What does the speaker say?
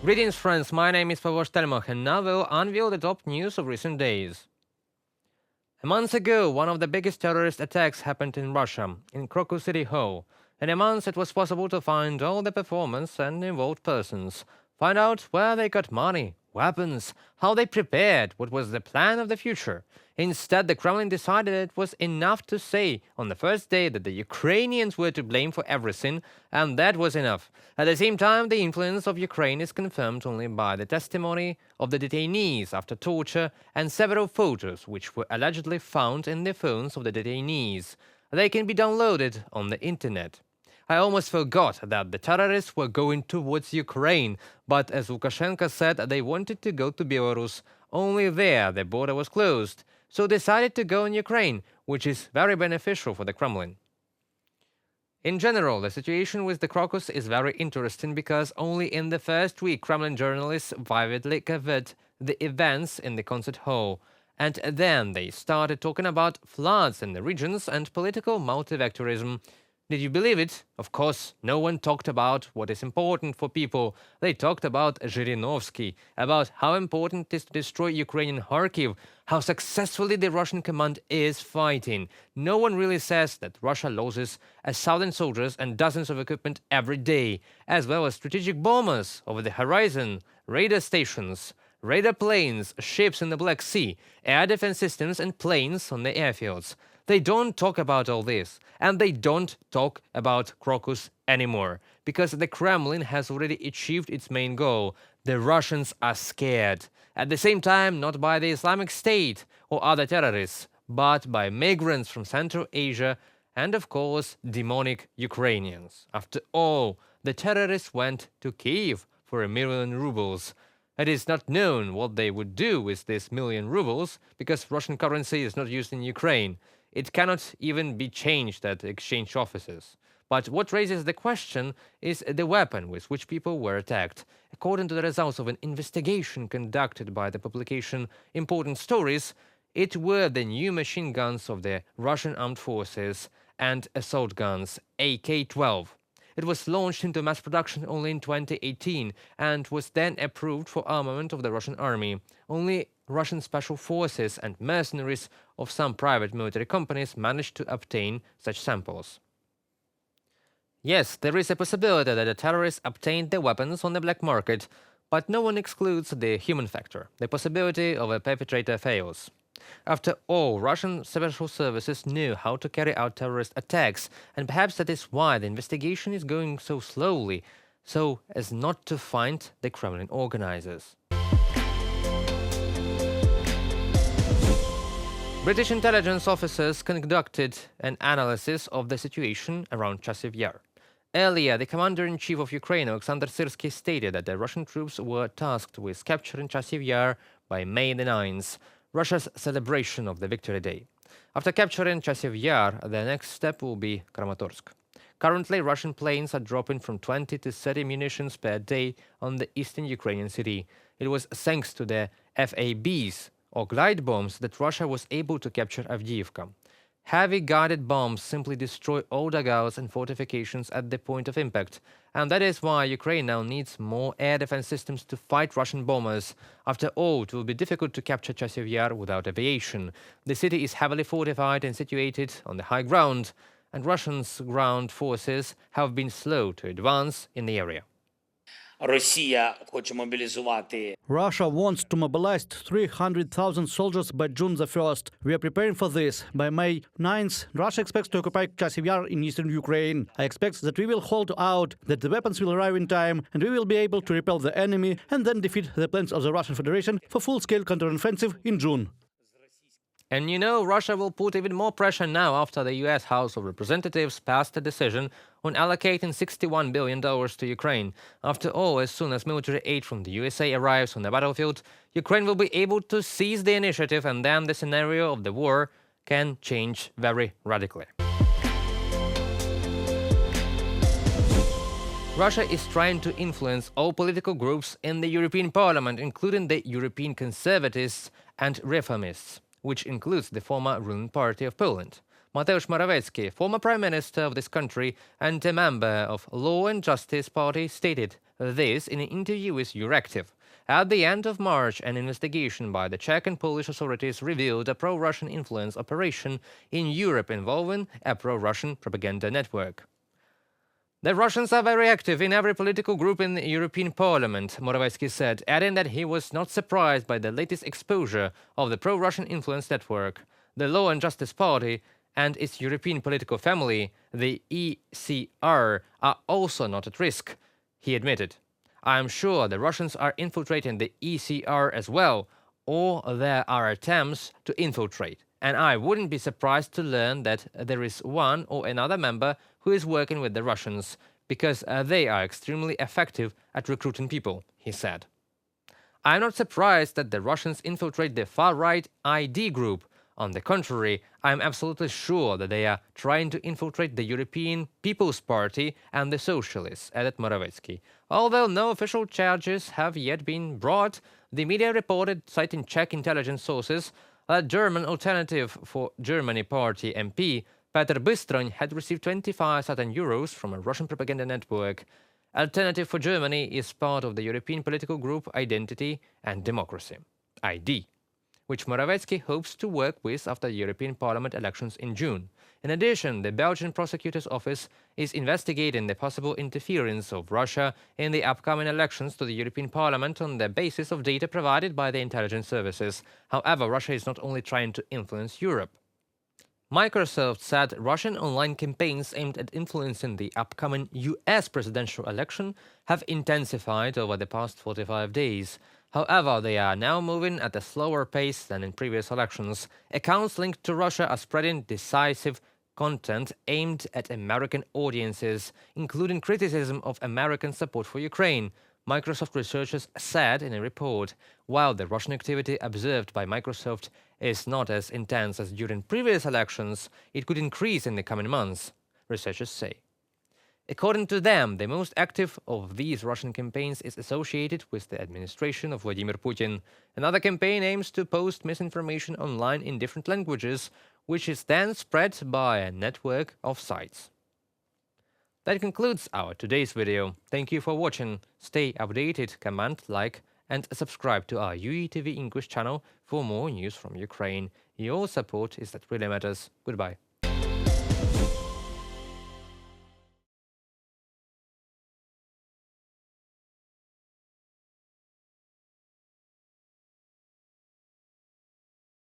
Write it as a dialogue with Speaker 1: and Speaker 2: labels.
Speaker 1: Greetings, friends. My name is Pavel Stelmach, and now we'll unveil the top news of recent days. A month ago, one of the biggest terrorist attacks happened in Russia, in Krakow City Hall. In a month, it was possible to find all the performers and involved persons, find out where they got money, weapons, how they prepared, what was the plan of the future. Instead, the Kremlin decided it was enough to say on the first day that the Ukrainians were to blame for everything, and that was enough. At the same time, the influence of Ukraine is confirmed only by the testimony of the detainees after torture and several photos which were allegedly found in the phones of the detainees. They can be downloaded on the internet. I almost forgot that the terrorists were going towards Ukraine, but as Lukashenko said, they wanted to go to Belarus. Only there the border was closed, so decided to go in Ukraine, which is very beneficial for the Kremlin. In general, the situation with the Crocus is very interesting because only in the first week Kremlin journalists vividly covered the events in the concert hall, and then they started talking about floods in the regions and political multivectorism. Did you believe it? Of course, no one talked about what is important for people. They talked about Zhirinovsky, about how important it is to destroy Ukrainian Kharkiv, how successfully the Russian command is fighting. No one really says that Russia loses 1,000 soldiers and dozens of equipment every day, as well as strategic bombers over the horizon, radar stations, radar planes, ships in the Black Sea, air defense systems and planes on the airfields. They don't talk about all this, and they don't talk about Crocus anymore, because the Kremlin has already achieved its main goal. The Russians are scared. At the same time, not by the Islamic State or other terrorists, but by migrants from Central Asia and, of course, demonic Ukrainians. After all, the terrorists went to Kiev for 1,000,000 rubles. It is not known what they would do with this 1,000,000 rubles, because Russian currency is not used in Ukraine. It cannot even be changed at exchange offices. But what raises the question is the weapon with which people were attacked. According to the results of an investigation conducted by the publication Important Stories, it were the new machine guns of the Russian armed forces and assault guns AK-12. It was launched into mass production only in 2018 and was then approved for armament of the Russian army. Only Russian special forces and mercenaries of some private military companies managed to obtain such samples. Yes, there is a possibility that the terrorists obtained the weapons on the black market, but no one excludes the human factor, the possibility of a perpetrator fails. After all, Russian special services knew how to carry out terrorist attacks, and perhaps that is why the investigation is going so slowly, so as not to find the Kremlin organizers. British intelligence officers conducted an analysis of the situation around Chasiv Yar. Earlier, the commander-in-chief of Ukraine, Alexander Syrsky, stated that the Russian troops were tasked with capturing Chasiv Yar by May the 9th, Russia's celebration of the Victory Day. After capturing Chasiv Yar, the next step will be Kramatorsk. Currently, Russian planes are dropping from 20 to 30 munitions per day on the eastern Ukrainian city. It was thanks to the FABs, or glide bombs, that Russia was able to capture Avdiivka. Heavy guided bombs simply destroy all dugouts and fortifications at the point of impact, and that is why Ukraine now needs more air defense systems to fight Russian bombers. After all, it will be difficult to capture Chasiv Yar without aviation. The city is heavily fortified and situated on the high ground, and Russians' ground forces have been slow to advance in the area.
Speaker 2: Russia wants to mobilize 300,000 soldiers by June the 1st. We are preparing for this. By May 9th, Russia expects to occupy Chasiv Yar in eastern Ukraine. I expect that we will hold out, that the weapons will arrive in time, and we will be able to repel the enemy and then defeat the plans of the Russian Federation for full-scale counteroffensive in June.
Speaker 1: And you know, Russia will put even more pressure now after the US House of Representatives passed a decision on allocating $61 billion to Ukraine. After all, as soon as military aid from the USA arrives on the battlefield, Ukraine will be able to seize the initiative, and then the scenario of the war can change very radically. Russia is trying to influence all political groups in the European Parliament, including the European Conservatives and Reformists, which includes the former ruling party of Poland. Mateusz Morawiecki, former prime minister of this country and a member of Law and Justice Party, stated this in an interview with UATV. At the end of March, an investigation by the Czech and Polish authorities revealed a pro-Russian influence operation in Europe involving a pro-Russian propaganda network. The Russians are very active in every political group in the European Parliament, Morawiecki said, adding that he was not surprised by the latest exposure of the pro-Russian influence network. The Law and Justice Party and its European political family, the ECR, are also not at risk, he admitted. I am sure the Russians are infiltrating the ECR as well, or there are attempts to infiltrate. And I wouldn't be surprised to learn that there is one or another member who is working with the Russians, because they are extremely effective at recruiting people, he said. I am not surprised that the Russians infiltrate the far-right ID group. On the contrary, I am absolutely sure that they are trying to infiltrate the European People's Party and the Socialists, added Morawiecki. Although no official charges have yet been brought, the media reported, citing Czech intelligence sources, that German Alternative for Germany Party MP Petr Bystroň had received 25,000 euros from a Russian propaganda network. Alternative for Germany is part of the European political group Identity and Democracy, ID, which Morawiecki hopes to work with after the European Parliament elections in June. In addition, the Belgian prosecutor's office is investigating the possible interference of Russia in the upcoming elections to the European Parliament on the basis of data provided by the intelligence services. However, Russia is not only trying to influence Europe. Microsoft said Russian online campaigns aimed at influencing the upcoming US presidential election have intensified over the past 45 days. However, they are now moving at a slower pace than in previous elections. Accounts linked to Russia are spreading decisive content aimed at American audiences, including criticism of American support for Ukraine, Microsoft researchers said in a report. While the Russian activity observed by Microsoft is not as intense as during previous elections, it could increase in the coming months, researchers say. According to them, the most active of these Russian campaigns is associated with the administration of Vladimir Putin. Another campaign aims to post misinformation online in different languages, which is then spread by a network of sites. That concludes our today's video. Thank you for watching. Stay updated, comment, like, and subscribe to our UATV English channel for more news from Ukraine. Your support is that really matters. Goodbye.